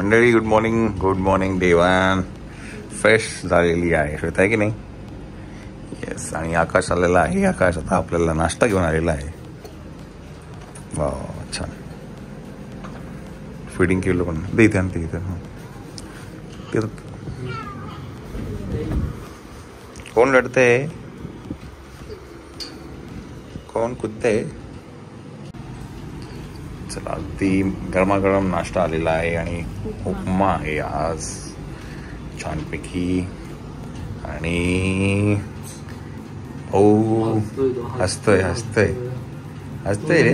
मंडळी good morning देवान fresh झालेली आहे श्वेता आहे की नाही. येस. आणि आकाश आलेला आहे. आकाश आता आपल्याला नाश्ता घेऊन आलेला आहे. वा छान फीडिंग केलं पण दे इथे आणते इथे. कोण रडते कोण कुदते. चला अगदी गरमागरम नाश्ता आलेला आहे आणि उपमा आहे आज छानपैकी. आणि ओ हसतोय हसतोय हसतोय रे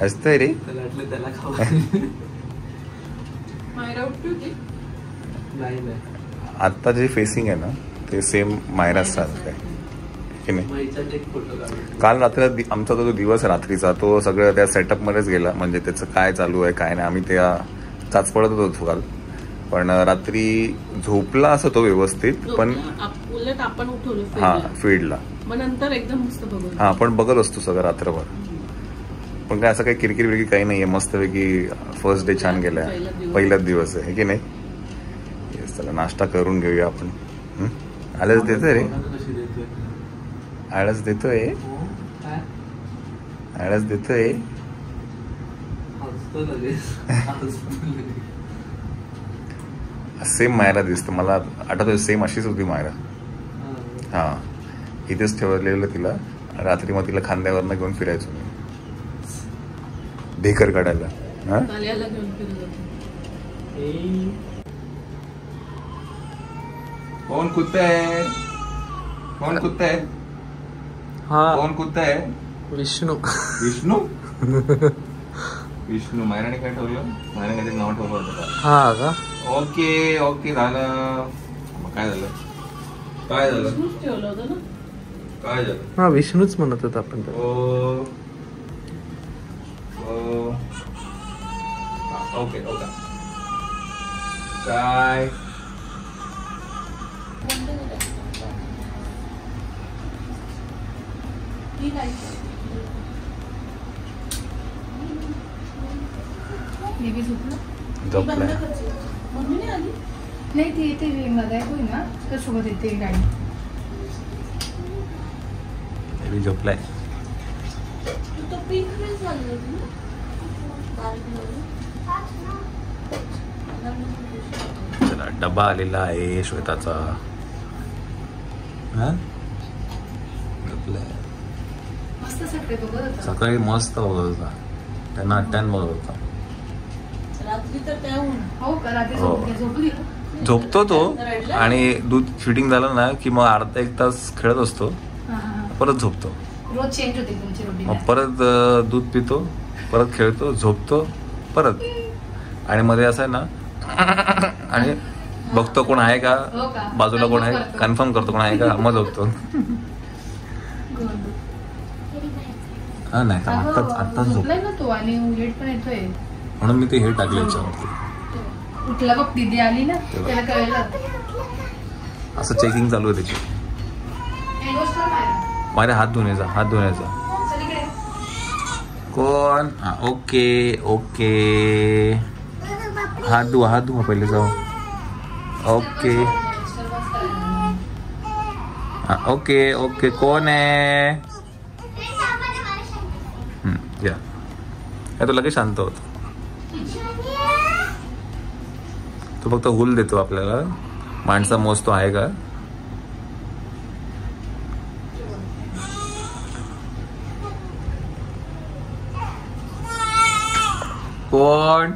हसतोय रे. आता जे फेसिंग आहे ना ते सेम मायरा सारखं आहे की नाही. काल रात्री आमचा तो दिवस रात्रीचा तो सगळं त्या सेटअप मध्येच गेला. म्हणजे त्याचं काय चालू आहे काय नाही आम्ही त्या चाचपडत होतो काल. पण रात्री झोपला असं तो व्यवस्थित पण आपण उठवलं हा फील्डला नंतर एकदम मस्त बघत. हा पण बघत असतो सगळं रात्रभर. पण काय असं काही किरकिर बिरकिर काही नाहीये. मस्तपैकी फर्स्ट डे छान गेलाय. पहिलाच दिवस आहे की नाही. येस. चला नाश्ता करून घेऊया आपण. आळस देतोय रे आळस देतोय आळस देतोय. सेम मायरा दिसत मला. आठवतोय सेम अशीच होती मायरा. हा इथेच ठेवलेलं तिला. रात्री मग तिला खांद्यावरनं घेऊन फिरायचो मी ढेकर काढायला. कोण कुत्ताय कोण कुत्ताय कोण कुत्ताय. विष्णू विष्णू विष्णू. मायराने काय ठेवलं. मायराने काहीतरी नाव ठेवलं होतं. हा का. ओके ओके झालं. काय झालं काय झालं काय झालं. हा विष्णूच म्हणत होत आपण. ओके ओके काय झोपलाय. नाही ती येते मध्ये होई ना तर सोबत येते गाडी. झोपलाय. चला डबा आलेला आहे श्वेताचा. झोपलाय. सकाळी मस्त बघत होता. त्यांना अट्ट्यान बघत होता. झोपतो तो आणि दूध फिडिंग झालं ना की मग अर्धा एक तास खेळत असतो. परत झोपतो. रोज चेंज होते तुमची रुटीन. मग परत दूध पितो परत खेळतो झोपतो परत. आणि मध्ये असं आहे ना आणि बघतो कोण आहे का बाजूला कोण आहे कन्फर्म करतो कोण आहे का मग झोपतो. हा नाही आत्ताच झोपलाय ना तो आणि उजेड पण येतोय म्हणून मी ते हे टाकले याच्यावरती. उठला बघ दीदी आली ना त्याला कळलं. असं चेकिंग चालू आहे त्याची. माझ्या हात धुण्याचा कोण. ओके ओके हात धुवा पहिले जाऊ. ओके ओके ओके कोण आहे. या तो लगेच शांत होतो. तो फक्त हुल देतो आपल्याला. माणसा मोजतो आहे का. कोण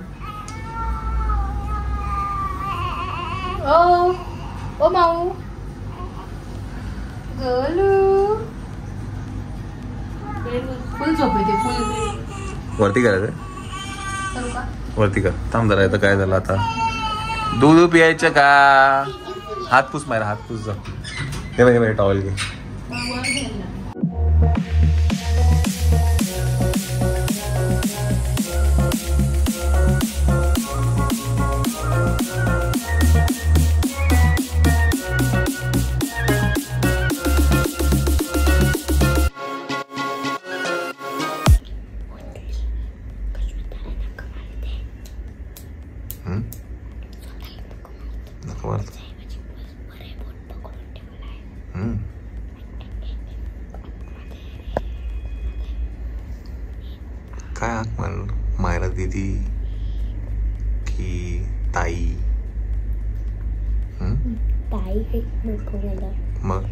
ओ माऊ गलू. फुल झोप येते फुल. वरती करायचं वरती कर. थांब जरा. काय झालं आता. दूध पियायचं का. हात पुस मायरा हात पुस जा. हे टॉवेल घे. काय हाक म्हण, मायरा दीदी की ताई? ताई काही नको मला. मग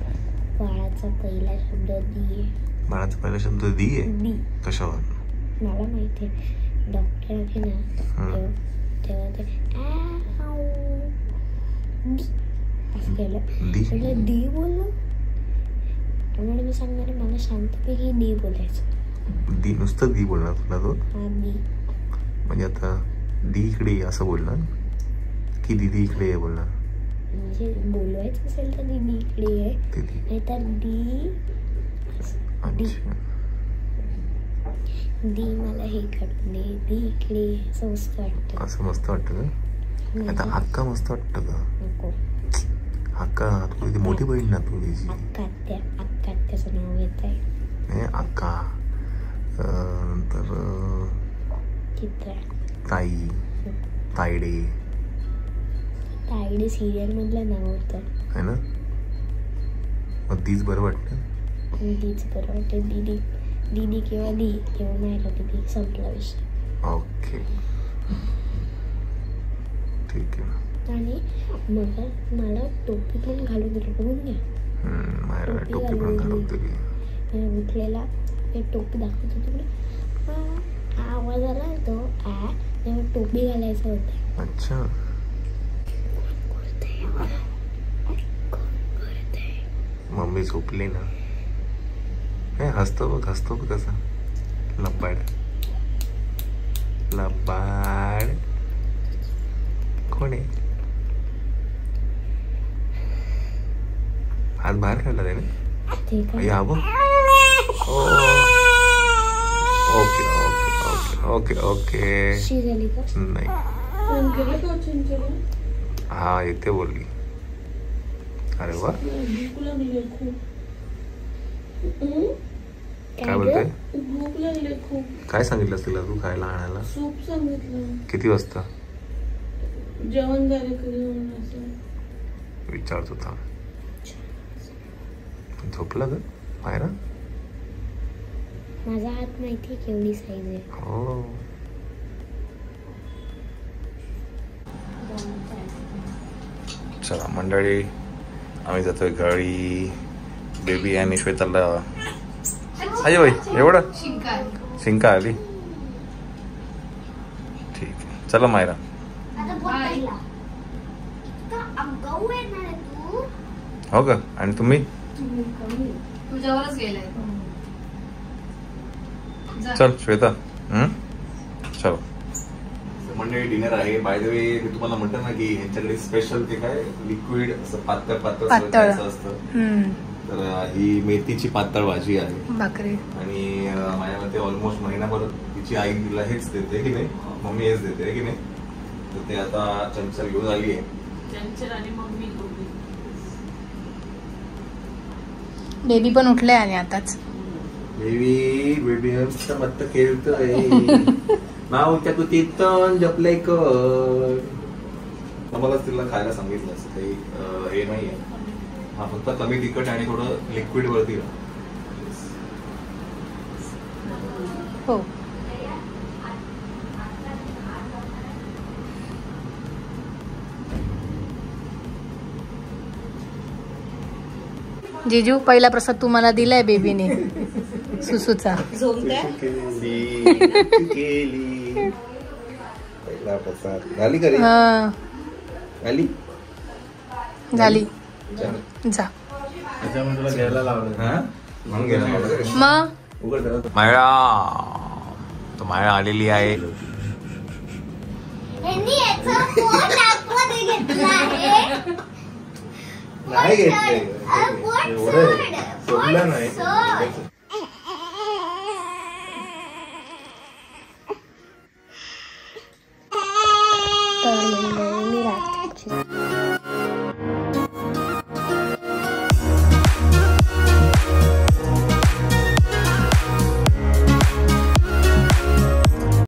बाळाचा पहिला शब्द दी आहे. बाळाचा पहिला शब्द दी आहे? दी. कशावर? मला माहिती आहे. डॉक्टर आहे ना तेव्हा ते दी असं केलं. म्हटलं दी बोललो. त्यामुळे मी सांगणार मला शांतपैकी दी बोलायचं. दी नुसतं दी बोलणार तुला तो? हा दी. म्हणजे आता दी इकडे ये असं बोलणार की दीदी इकडे ये बोलणार? म्हणजे बोलवायचं असेल तर दीदी इकडे आहे, नाहीतर दी दी मला हे काढून दे, दी इकडे असं मस्त वाटतं. असं मस्त वाटतं का? आता अक्का मस्त वाटतं का? नको. अक्का तुझी ती मोठी बहीण ना तू तिची? अक्का त्याचं नाव येत आहे. अक्का नंतर चित्रा, ताई, तायडे. तायडे सिरियल मधलं नाव होतं है ना? मग तीच बरं वाटतं. दीच बरं वाटतं. दीदी दीदी किंवा दी किंवा नाही दीदी, संपला विषय. ओके ठीक आहे. आणि मग मला टोपी पण घालून दिली, बघून घ्या. मायरा टोपी पण घालून दिली. उठलेला टोपी दाखवत होती. आवाज आला तो तेव्हा टोपी घालायचं होतं. अच्छा. मम्मी झोपली ना? हे हसतो बघ कसा. लबाड कोण आहे? हात बाहेर काढला त्याने. या बघ. ओके शी झाली का? नाही. हा येते बोलली. अरे वा. काय बोलते? भूक लागली खूप. काय सांगितलं तिला तू खायला आणायला? सूप सांगितलं. किती वाजता? जेवण झालं कधी म्हणून असं विचारत होता. झोपला का मायरा? माझा हात माहिती केवढी साईज आहे. हो. चला मंडळी, आम्ही जातोय घरी. बेबी आणि श्वेताला अरे बाई एवढं शिंका आली. ठीक आहे चला मायरा. हो का? आणि तुम्ही? तुझ्यावरच गेलाय. चल श्वेता. चलो मंडळी डिनर आहे. बाय द वे मी तुम्हाला म्हटलं ना की ह्यांच्याकडे स्पेशल ते काय लिक्विड असं पातळ असतं. तर ही मेथीची पातळ भाजी आहे आणि माझ्या मते ऑलमोस्ट महिनाभर तिची आई तिला हेच देते की नाही, मम्मी हेच देते की नाही. तर ते आता चंचल घेऊन आली आहे. चंचल आणि मम्मी बेबी पण उठले आणि आताच बेबी मस्त खेळतोय. माऊच्या कुतीतून जपलंय कर. मला तिला खायला सांगितलं असं काही हे नाहीये. हा फक्त कमी तिखट आणि थोडं लिक्विड वरती. हो. जीजू पहिला प्रसाद तुम्हाला दिलाय बेबीने सुसूचा. पहिला प्रसाद झाली का रे? झाली झाली. जा मग मायरा. तो मायरा आलेली आहे. नाही घेतलंय.